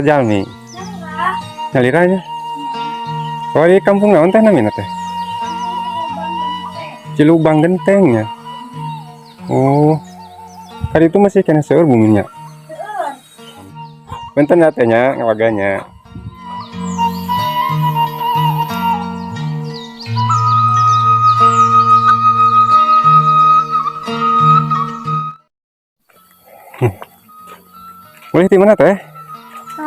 Jalmi. Nyaliranya. Oh, di kampung naon teh namina teh? Cilubang Gentengnya. Oh. Kali itu masih kena seur buminya. Benten ya tehnya ngawaganya. Boleh di mana teh?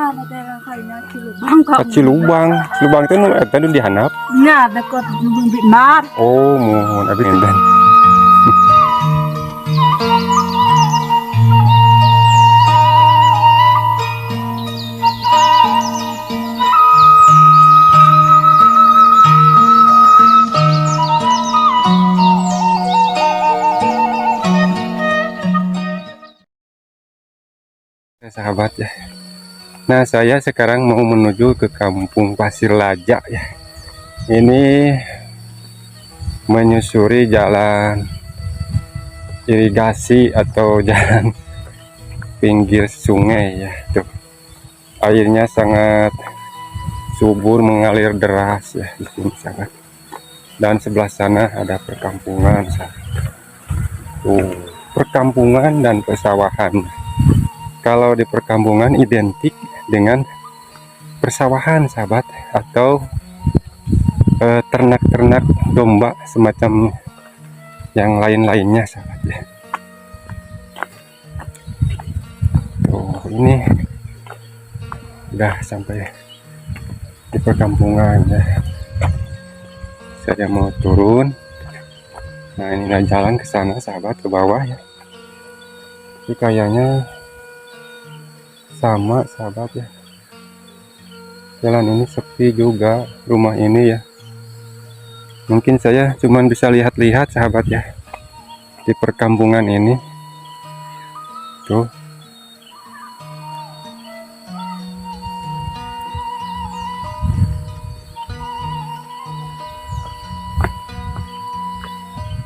Daerah kayaknya Cilubang kok. Cilubang. Cilubang itu nu eta nu dihandap. Nya dekat Lubang Bitmar. Oh, mohon abi enten. Sahabat ya. Nah, saya sekarang mau menuju ke Kampung Pasir Laja ya. Ini menyusuri jalan irigasi atau jalan pinggir sungai ya. Tuh. Airnya sangat subur mengalir deras ya di sini sahabat. Dan sebelah sana ada perkampungan sahabat. Tuh, perkampungan dan persawahan. Kalau di perkampungan identik dengan persawahan sahabat, atau ternak-ternak domba semacam yang lain-lainnya sahabat ya. Oh, ini udah sampai di perkampungan ya. Saya mau turun. Nah, ini jalan ke sana sahabat, ke bawah ya. Ini kayaknya sama sahabat ya. Jalan ini sepi juga, rumah ini ya. Mungkin saya cuma bisa lihat-lihat sahabat ya di perkampungan ini. Tuh.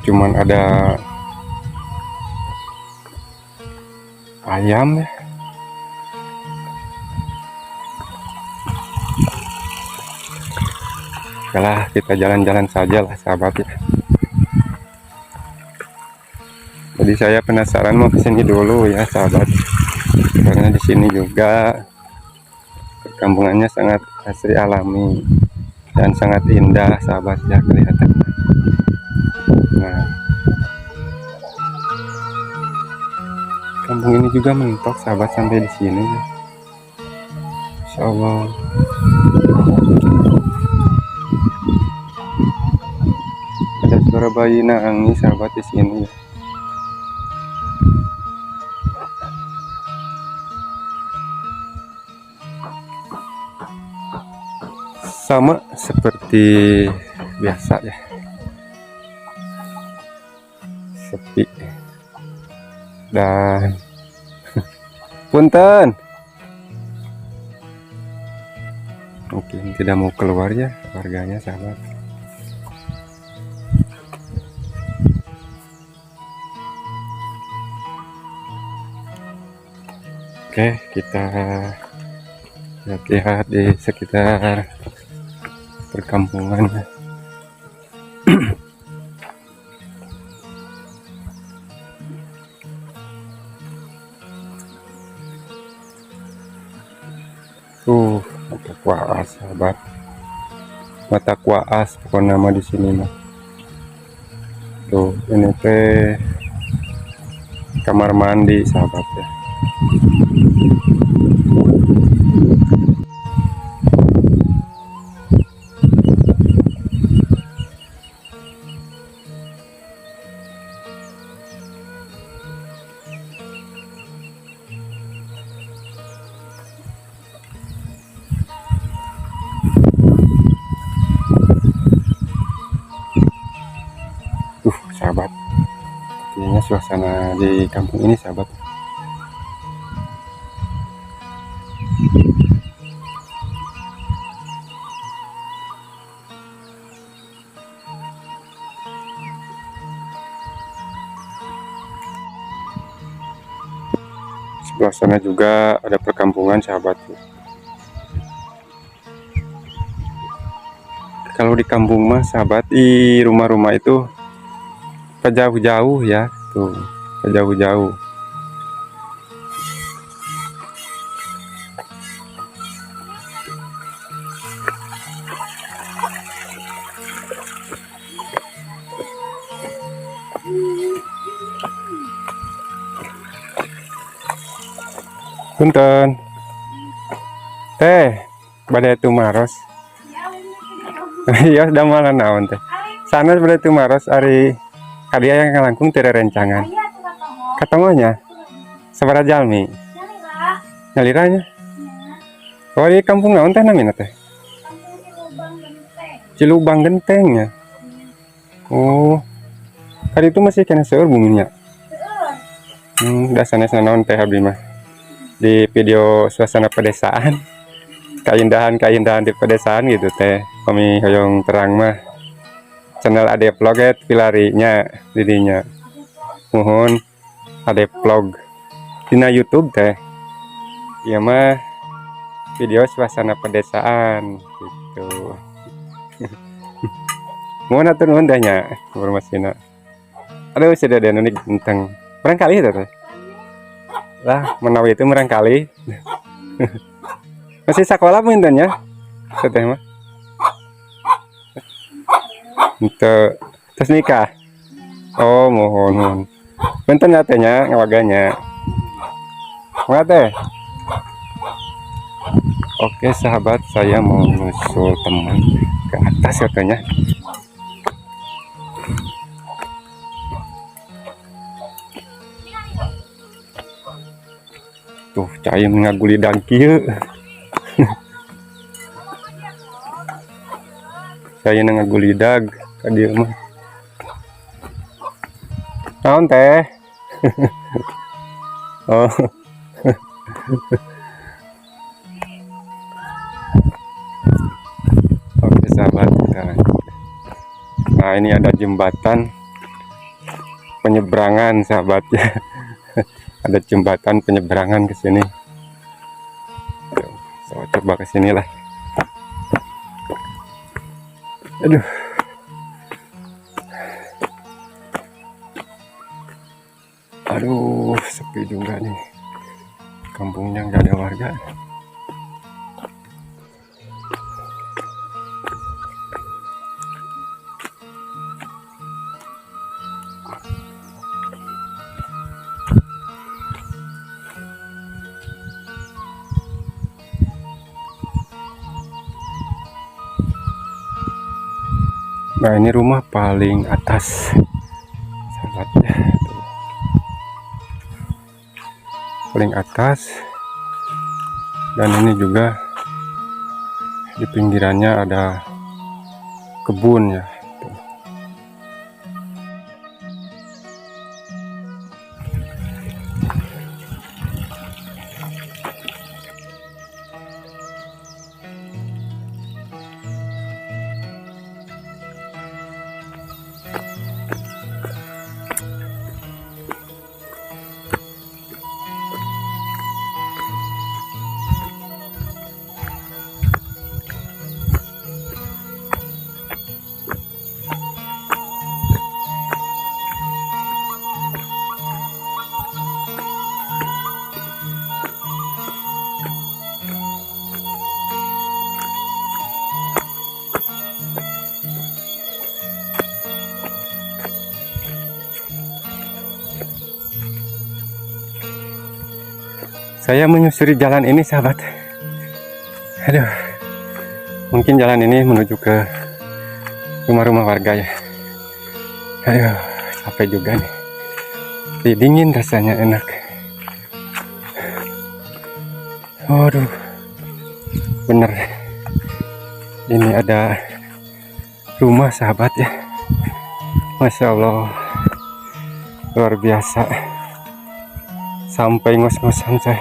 Cuman ada ayam ya. Okelah, kita jalan-jalan saja lah sahabat ya. Jadi saya penasaran mau kesini dulu ya sahabat, karena di sini juga perkampungannya sangat asri alami dan sangat indah sahabat ya kelihatan. Nah, kampung ini juga mentok sahabat sampai di sini ya. Insya Allah. Ada suara bayi nangis sahabat di sini. Sama seperti biasa ya, sepi dan punten, mungkin tidak mau keluar ya warganya sahabat. Oke, kita lihat-lihat di sekitar perkampungan. Mata kuas sahabat, mata kuas pokoknya nama di sini mah. Tuh, ini teh kamar mandi sahabat ya. Sahabat, kayaknya suasana di kampung ini sahabat. Sebelah sana juga ada perkampungan sahabat. kalau di kampung mah sahabat, di rumah-rumah itu jauh-jauh ya, tuh jauh-jauh. Punten. Teh, badai tumaros. Iya, udah malah naon teh. Sana badai tumaros ari kadia yang ngalangkung teu rencangan. Katongonya. Sabaraha jalmi? Nyaliranya. Oh, di kampung naon teh namina teh? Cilubang Genteng ya. Oh. Kali itu masih kena seueur buminya. Da sanes naon teh abdi mah. Di video suasana pedesaan. Keindahan di pedesaan gitu teh. Kami hoyong terang mah. Channel Ade Vloget pilarinya didinya. Mohon Ade Vlog dina YouTube teh. Ieu mah video suasana pedesaan gitu. Mohon atur nuhun teh nya informasina. Aduh sudah ada nunik genteng. Barangkali itu teh. Lah menawi itu barangkali. Masih sekolah punten ya? Teh mah. Untuk terus nikah. Oh, mohon. Punten ya teh nya ngawaganya. Enggak teh. Oke sahabat, saya mau nyusul teman ke atas katanya. Tuh, cai ngaguli kieu. Saya ngagulidag ka dieu mah. Naon teh? Oh. Oke sahabat. Nah, ini ada jembatan penyeberangan sahabat ya. Ada jembatan penyeberangan ke sini. Saya coba ke sini lah. Aduh. Aduh, sepi juga nih. Kampungnya nggak ada warga. Nah, ini rumah paling atas sahabatnya. Paling atas. Dan ini juga di pinggirannya ada kebun ya. Saya menyusuri jalan ini sahabat. Aduh, mungkin jalan ini menuju ke rumah-rumah warga ya. Aduh, capek juga nih. Tapi dingin rasanya, enak. Waduh, bener. Ini ada rumah sahabat ya. Masya Allah, luar biasa. Sampai ngos-ngosan saya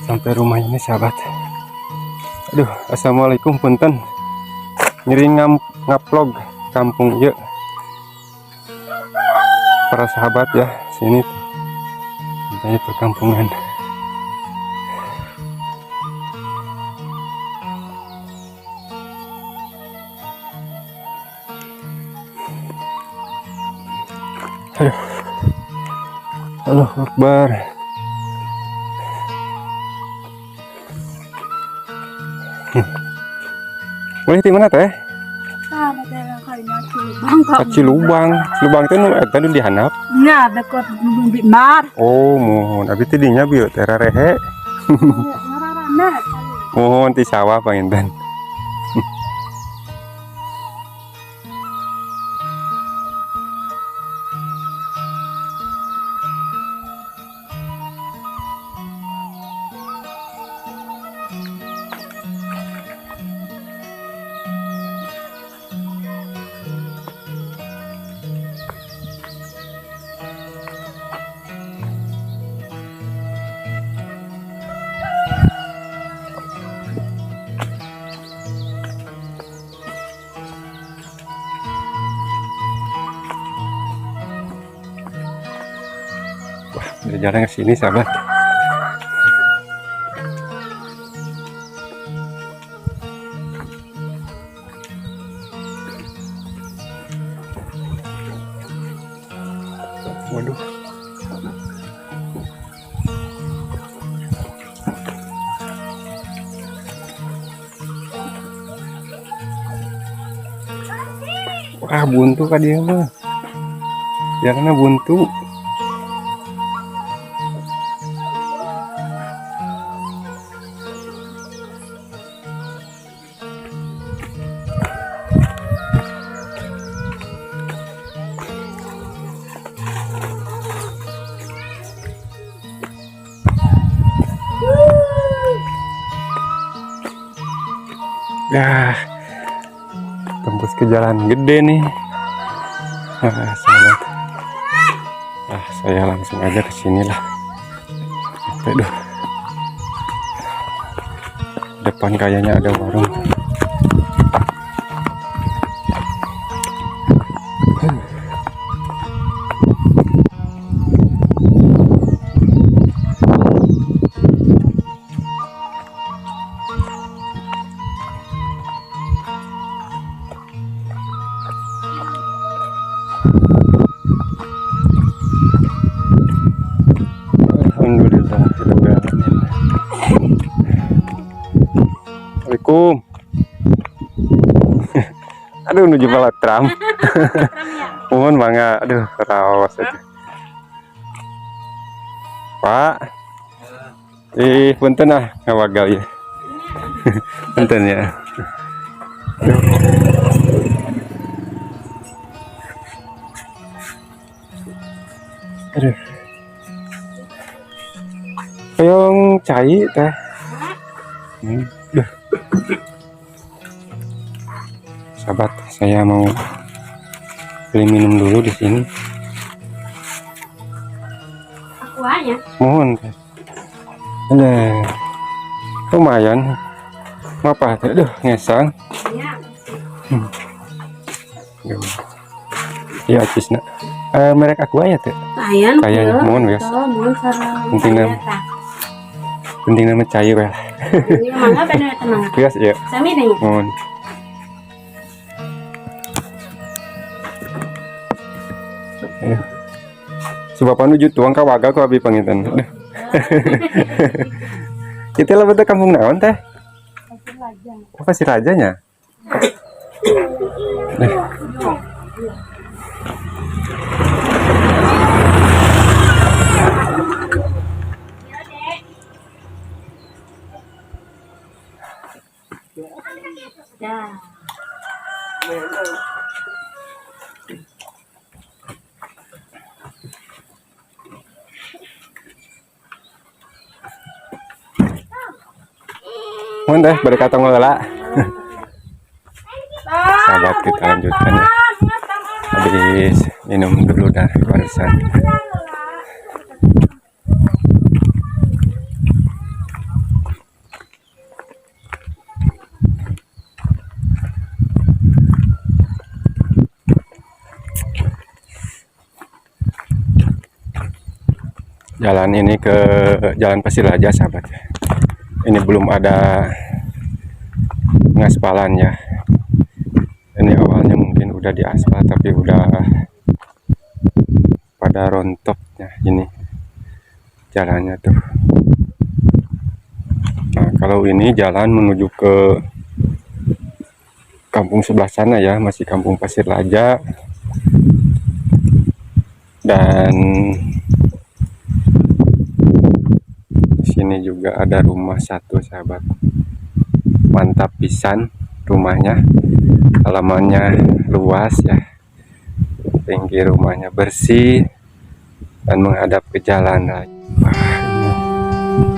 sampai rumah ini sahabat. Aduh, assalamualaikum punten. Ngiring ngaplog kampung ieu. Para sahabat ya, sini tuh. Ini perkampungan. Allahu Akbar. Boleh di mana teh? Sana daerah kayaknya Cilubang kok. Cilubang. Cilubang itu tadi dihanap. Nah, dekat Bukit Mar. Oh, mohon. Abi teh dinya bieu teh rarehe. Ngarana. Mohon ti sawah panginten. Udah jalan ke sini sahabat. Waduh. Wah, buntu ka dia mah. Jalannya buntu. Dah, tembus ke jalan gede nih. Sahabat. Saya langsung aja ke sini lah. Aduh. Depan kayaknya ada warung. Alhamdulillah. Assalamualaikum. Aduh, menuju balak tram. Mohon bangga. Aduh, rawas aja. Pak. Punten ah ngawagal ya. Punten ya. Aduh. Payung cai teh. Duh. Sahabat, saya mau beli minum dulu di sini. Aku aja. Mohon teh. Ada lumayan. Apa teh? Aduh, ngesang. Iya. Iya, cisna. Merek aku aja teh. Ayan. Kayaknya mohon guys. Penting nama cair ya. Ini mangga bener tenang. Bias ya. Sami deh. Mohon. Sebab anu tuang ka waga ku abi pangitan. Kita lah betul kampung naon teh? Oh, Pasir Rajanya. Ya. Mohon teh balik kata ngolah. Sahabat, kita lanjutkan ya. Habis minum dulu dah barusan. Jalan ini ke Jalan Pasir Raja sahabat. Ini belum ada pengaspalan ya. Ini awalnya mungkin udah diaspal tapi udah pada rontoknya ini. jalannya tuh. Nah, kalau ini jalan menuju ke kampung sebelah sana ya, masih kampung Pasir Laja. Dan di sini juga ada rumah satu sahabat. Mantap pisan rumahnya. Halamannya luas ya. Tinggi rumahnya bersih dan menghadap ke jalan. Wah,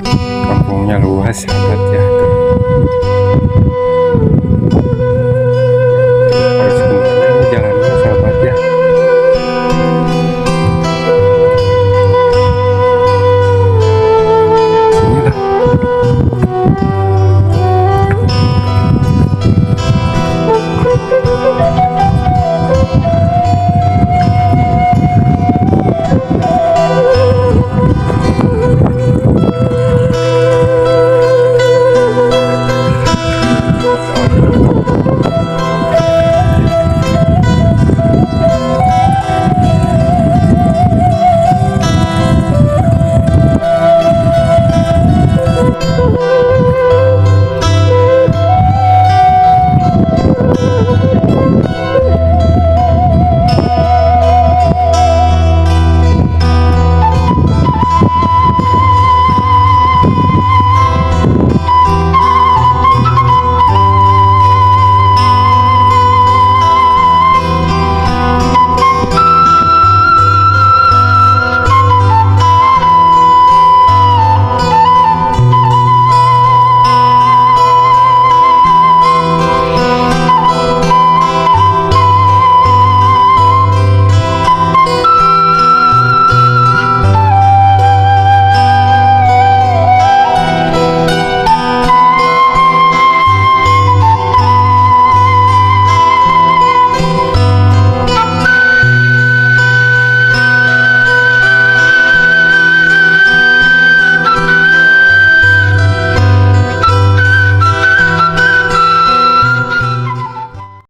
ini kampungnya luas sahabat ya. Tuh.